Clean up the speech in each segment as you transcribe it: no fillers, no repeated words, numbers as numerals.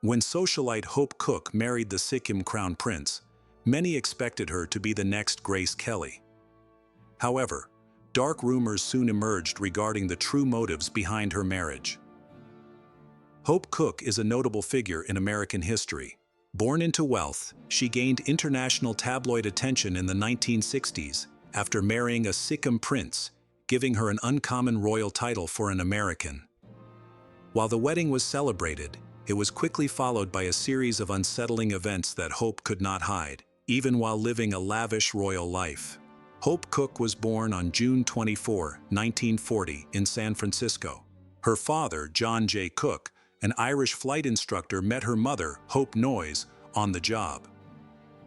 When socialite Hope Cooke married the Sikkim crown prince, many expected her to be the next Grace Kelly. However, dark rumors soon emerged regarding the true motives behind her marriage. Hope Cooke is a notable figure in American history. Born into wealth, she gained international tabloid attention in the 1960s after marrying a Sikkim prince, giving her an uncommon royal title for an American. While the wedding was celebrated, it was quickly followed by a series of unsettling events that Hope could not hide, even while living a lavish royal life. Hope Cooke was born on June 24, 1940, in San Francisco. Her father, John J. Cooke, an Irish flight instructor, met her mother, Hope Noyes, on the job.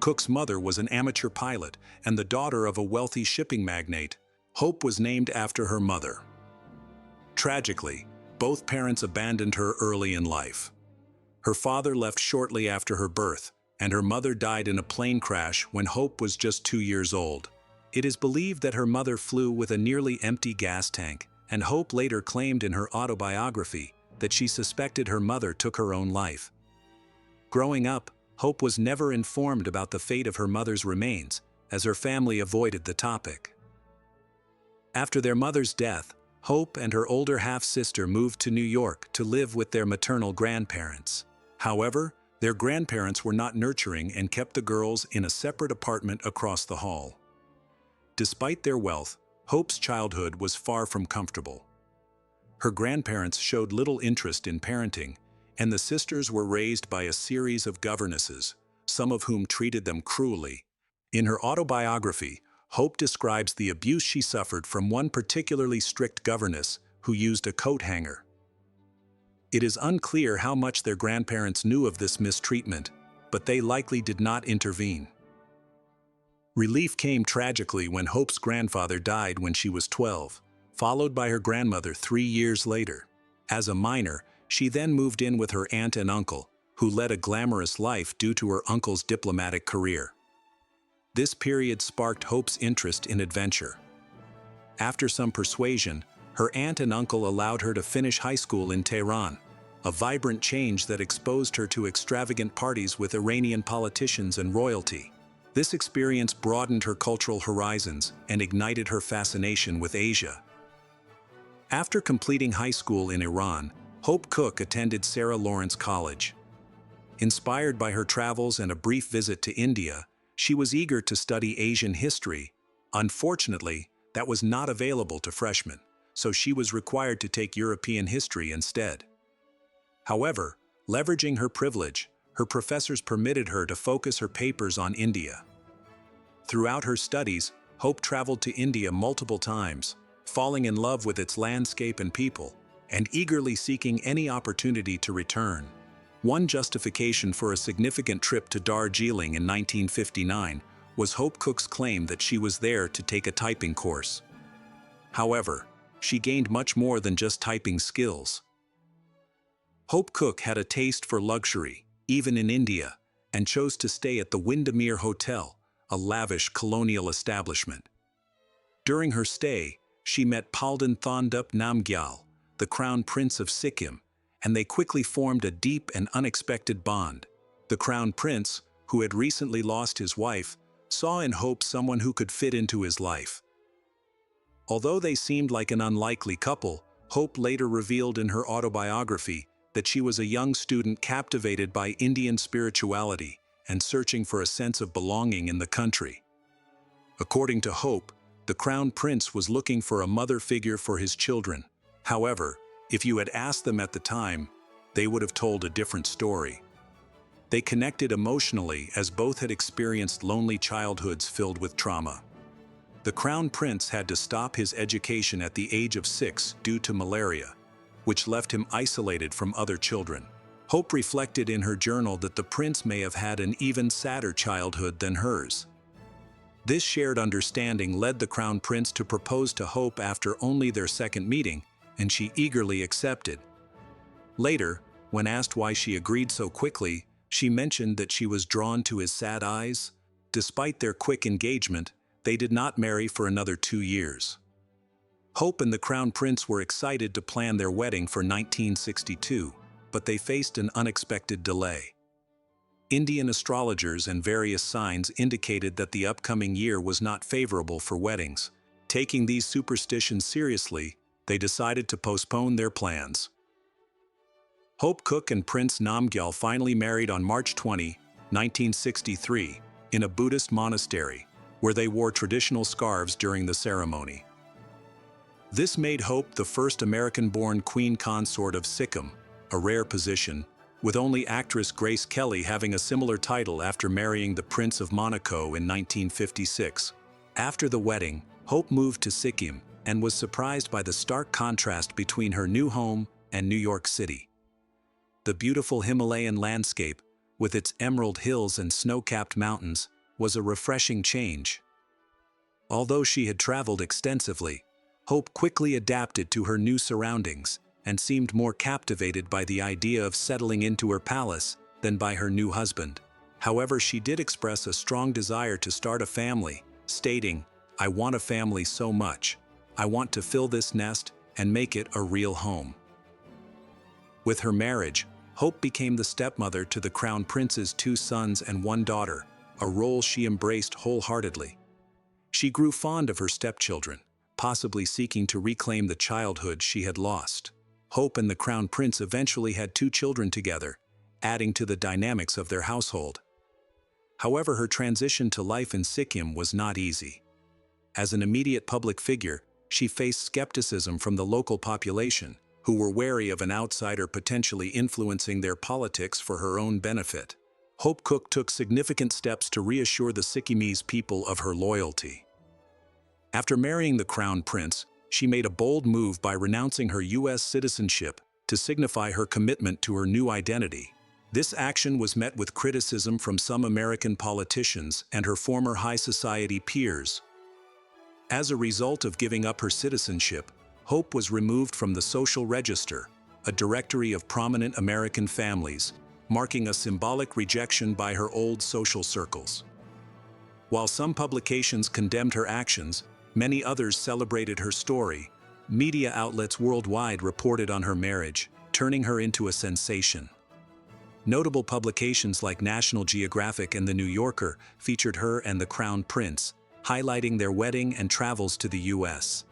Cooke's mother was an amateur pilot and the daughter of a wealthy shipping magnate. Hope was named after her mother. Tragically, both parents abandoned her early in life. Her father left shortly after her birth, and her mother died in a plane crash when Hope was just 2 years old. It is believed that her mother flew with a nearly empty gas tank, and Hope later claimed in her autobiography that she suspected her mother took her own life. Growing up, Hope was never informed about the fate of her mother's remains, as her family avoided the topic. After their mother's death, Hope and her older half-sister moved to New York to live with their maternal grandparents. However, their grandparents were not nurturing and kept the girls in a separate apartment across the hall. Despite their wealth, Hope's childhood was far from comfortable. Her grandparents showed little interest in parenting, and the sisters were raised by a series of governesses, some of whom treated them cruelly. In her autobiography, Hope describes the abuse she suffered from one particularly strict governess who used a coat hanger. It is unclear how much their grandparents knew of this mistreatment, but they likely did not intervene. Relief came tragically when Hope's grandfather died when she was 12, followed by her grandmother 3 years later. As a minor, she then moved in with her aunt and uncle, who led a glamorous life due to her uncle's diplomatic career. This period sparked Hope's interest in adventure. After some persuasion, her aunt and uncle allowed her to finish high school in Tehran, a vibrant change that exposed her to extravagant parties with Iranian politicians and royalty. This experience broadened her cultural horizons and ignited her fascination with Asia. After completing high school in Iran, Hope Cooke attended Sarah Lawrence College. Inspired by her travels and a brief visit to India, she was eager to study Asian history. Unfortunately, that was not available to freshmen, so she was required to take European history instead. However, leveraging her privilege, her professors permitted her to focus her papers on India. Throughout her studies, Hope traveled to India multiple times, falling in love with its landscape and people, and eagerly seeking any opportunity to return. One justification for a significant trip to Darjeeling in 1959 was Hope Cooke's claim that she was there to take a typing course. However, she gained much more than just typing skills. Hope Cooke had a taste for luxury, even in India, and chose to stay at the Windermere Hotel, a lavish colonial establishment. During her stay, she met Palden Thondup Namgyal, the Crown Prince of Sikkim, and they quickly formed a deep and unexpected bond. The Crown Prince, who had recently lost his wife, saw in Hope someone who could fit into his life. Although they seemed like an unlikely couple, Hope later revealed in her autobiography that she was a young student captivated by Indian spirituality and searching for a sense of belonging in the country. According to Hope, the Crown Prince was looking for a mother figure for his children. However, if you had asked them at the time, they would have told a different story. They connected emotionally as both had experienced lonely childhoods filled with trauma. The Crown Prince had to stop his education at the age of 6 due to malaria, which left him isolated from other children. Hope reflected in her journal that the prince may have had an even sadder childhood than hers. This shared understanding led the Crown Prince to propose to Hope after only their second meeting, and she eagerly accepted. Later, when asked why she agreed so quickly, she mentioned that she was drawn to his sad eyes. Despite their quick engagement, they did not marry for another 2 years. Hope and the Crown Prince were excited to plan their wedding for 1962. but they faced an unexpected delay. Indian astrologers and various signs indicated that the upcoming year was not favorable for weddings. Taking these superstitions seriously, they decided to postpone their plans. Hope Cooke and Prince Namgyal finally married on March 20, 1963, in a Buddhist monastery, where they wore traditional scarves during the ceremony. This made Hope the first American-born queen consort of Sikkim, a rare position, with only actress Grace Kelly having a similar title after marrying the Prince of Monaco in 1956. After the wedding, Hope moved to Sikkim and was surprised by the stark contrast between her new home and New York City. The beautiful Himalayan landscape, with its emerald hills and snow-capped mountains, was a refreshing change. Although she had traveled extensively, Hope quickly adapted to her new surroundings and seemed more captivated by the idea of settling into her palace than by her new husband. However, she did express a strong desire to start a family, stating, "I want a family so much. I want to fill this nest and make it a real home." With her marriage, Hope became the stepmother to the Crown Prince's 2 sons and 1 daughter, a role she embraced wholeheartedly. She grew fond of her stepchildren, possibly seeking to reclaim the childhood she had lost. Hope and the Crown Prince eventually had 2 children together, adding to the dynamics of their household. However, her transition to life in Sikkim was not easy. As an immediate public figure, she faced skepticism from the local population, who were wary of an outsider potentially influencing their politics for her own benefit. Hope Cooke took significant steps to reassure the Sikkimese people of her loyalty. After marrying the Crown Prince, she made a bold move by renouncing her U.S. citizenship to signify her commitment to her new identity. This action was met with criticism from some American politicians and her former high society peers. As a result of giving up her citizenship, Hope was removed from the Social Register, a directory of prominent American families, marking a symbolic rejection by her old social circles. While some publications condemned her actions, many others celebrated her story. Media outlets worldwide reported on her marriage, turning her into a sensation. Notable publications like National Geographic and The New Yorker featured her and the Crown Prince, highlighting their wedding and travels to the U.S.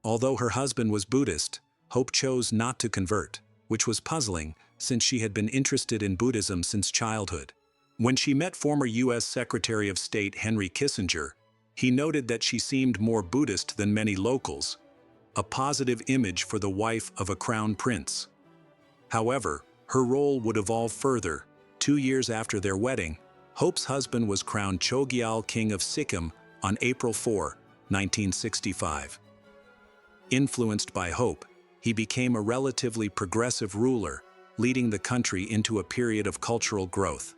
Although her husband was Buddhist, Hope chose not to convert, which was puzzling since she had been interested in Buddhism since childhood. When she met former U.S. Secretary of State Henry Kissinger, he noted that she seemed more Buddhist than many locals, a positive image for the wife of a crown prince. However, her role would evolve further. 2 years after their wedding, Hope's husband was crowned Chogyal King of Sikkim on April 4, 1965. Influenced by Hope, he became a relatively progressive ruler, leading the country into a period of cultural growth.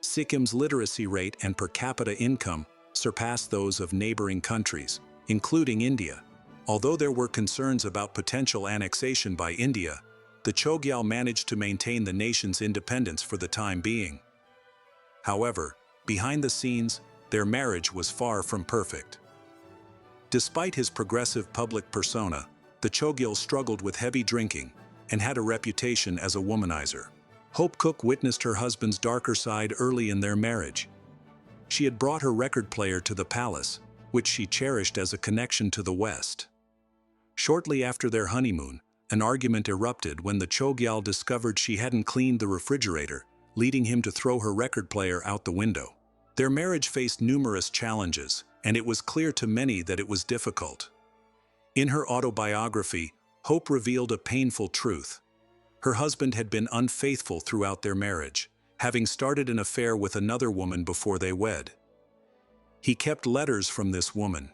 Sikkim's literacy rate and per capita income surpassed those of neighboring countries, including India. Although there were concerns about potential annexation by India, the Chogyal managed to maintain the nation's independence for the time being. However, behind the scenes, their marriage was far from perfect. Despite his progressive public persona, the Chogyal struggled with heavy drinking and had a reputation as a womanizer. Hope Cooke witnessed her husband's darker side early in their marriage. She had brought her record player to the palace, which she cherished as a connection to the West. Shortly after their honeymoon, an argument erupted when the Chogyal discovered she hadn't cleaned the refrigerator, leading him to throw her record player out the window. Their marriage faced numerous challenges, and it was clear to many that it was difficult. In her autobiography, Hope revealed a painful truth. Her husband had been unfaithful throughout their marriage, having started an affair with another woman before they wed. He kept letters from this woman,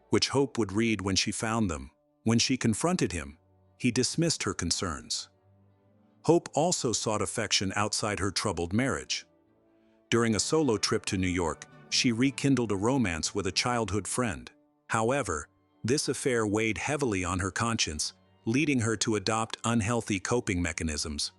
which Hope would read when she found them. When she confronted him, he dismissed her concerns. Hope also sought affection outside her troubled marriage. During a solo trip to New York, she rekindled a romance with a childhood friend. However, this affair weighed heavily on her conscience, leading her to adopt unhealthy coping mechanisms.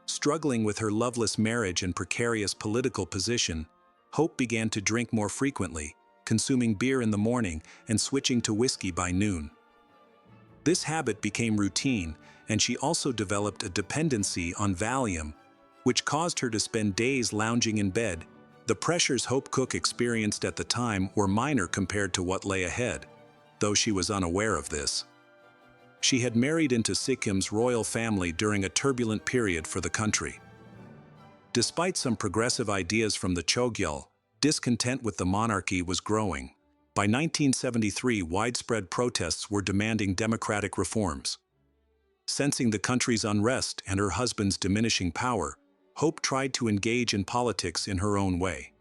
Struggling with her loveless marriage and precarious political position, Hope began to drink more frequently, consuming beer in the morning and switching to whiskey by noon. This habit became routine, and she also developed a dependency on Valium, which caused her to spend days lounging in bed. The pressures Hope Cooke experienced at the time were minor compared to what lay ahead, though she was unaware of this. She had married into Sikkim's royal family during a turbulent period for the country. Despite some progressive ideas from the Chogyal, discontent with the monarchy was growing. By 1973, widespread protests were demanding democratic reforms. Sensing the country's unrest and her husband's diminishing power, Hope tried to engage in politics in her own way.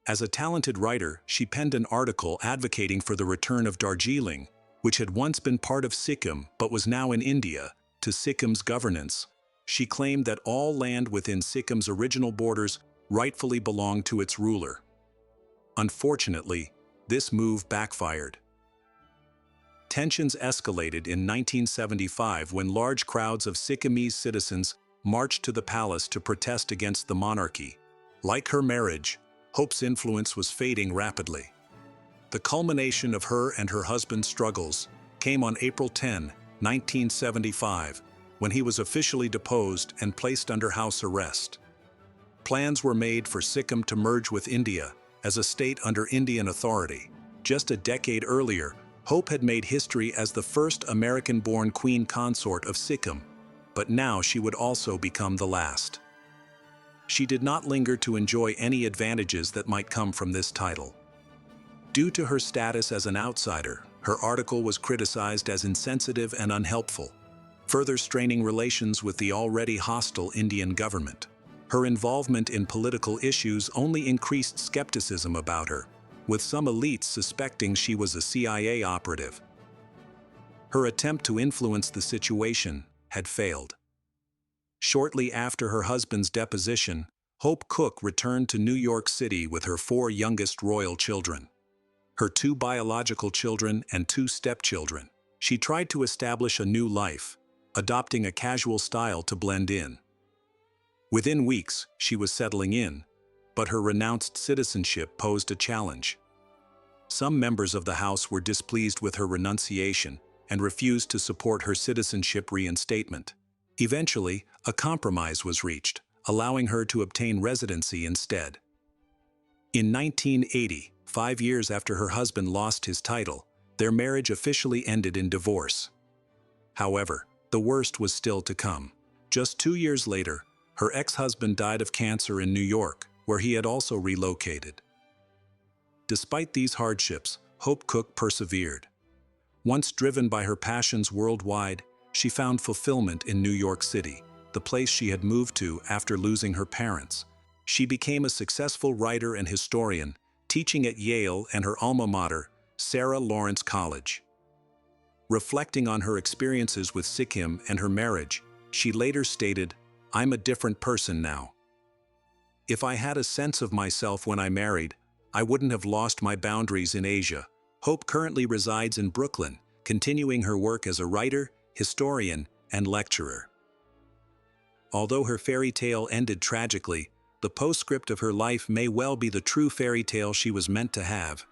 As a talented writer, she penned an article advocating for the return of Darjeeling, which had once been part of Sikkim but was now in India, to Sikkim's governance. She claimed that all land within Sikkim's original borders rightfully belonged to its ruler. Unfortunately, this move backfired. Tensions escalated in 1975 when large crowds of Sikkimese citizens marched to the palace to protest against the monarchy. Like her marriage, Hope's influence was fading rapidly. The culmination of her and her husband's struggles came on April 10, 1975, when he was officially deposed and placed under house arrest. Plans were made for Sikkim to merge with India as a state under Indian authority. Just a decade earlier, Hope had made history as the first American-born queen consort of Sikkim, but now she would also become the last. She did not linger to enjoy any advantages that might come from this title. Due to her status as an outsider, her article was criticized as insensitive and unhelpful, further straining relations with the already hostile Indian government. Her involvement in political issues only increased skepticism about her, with some elites suspecting she was a CIA operative. Her attempt to influence the situation had failed. Shortly after her husband's deposition, Hope Cooke returned to New York City with her 4 youngest royal children. Her 2 biological children and 2 stepchildren. She tried to establish a new life, adopting a casual style to blend in. Within weeks, she was settling in, but her renounced citizenship posed a challenge. Some members of the House were displeased with her renunciation and refused to support her citizenship reinstatement. Eventually, a compromise was reached, allowing her to obtain residency instead. In 1980, 5 years after her husband lost his title, their marriage officially ended in divorce. However, the worst was still to come. Just 2 years later, her ex-husband died of cancer in New York, where he had also relocated. Despite these hardships, Hope Cooke persevered. Once driven by her passions worldwide, she found fulfillment in New York City, the place she had moved to after losing her parents. She became a successful writer and historian, teaching at Yale and her alma mater, Sarah Lawrence College. Reflecting on her experiences with Sikkim and her marriage, she later stated, "I'm a different person now. If I had a sense of myself when I married, I wouldn't have lost my boundaries in Asia." Hope currently resides in Brooklyn, continuing her work as a writer, historian, and lecturer. Although her fairy tale ended tragically, the postscript of her life may well be the true fairy tale she was meant to have.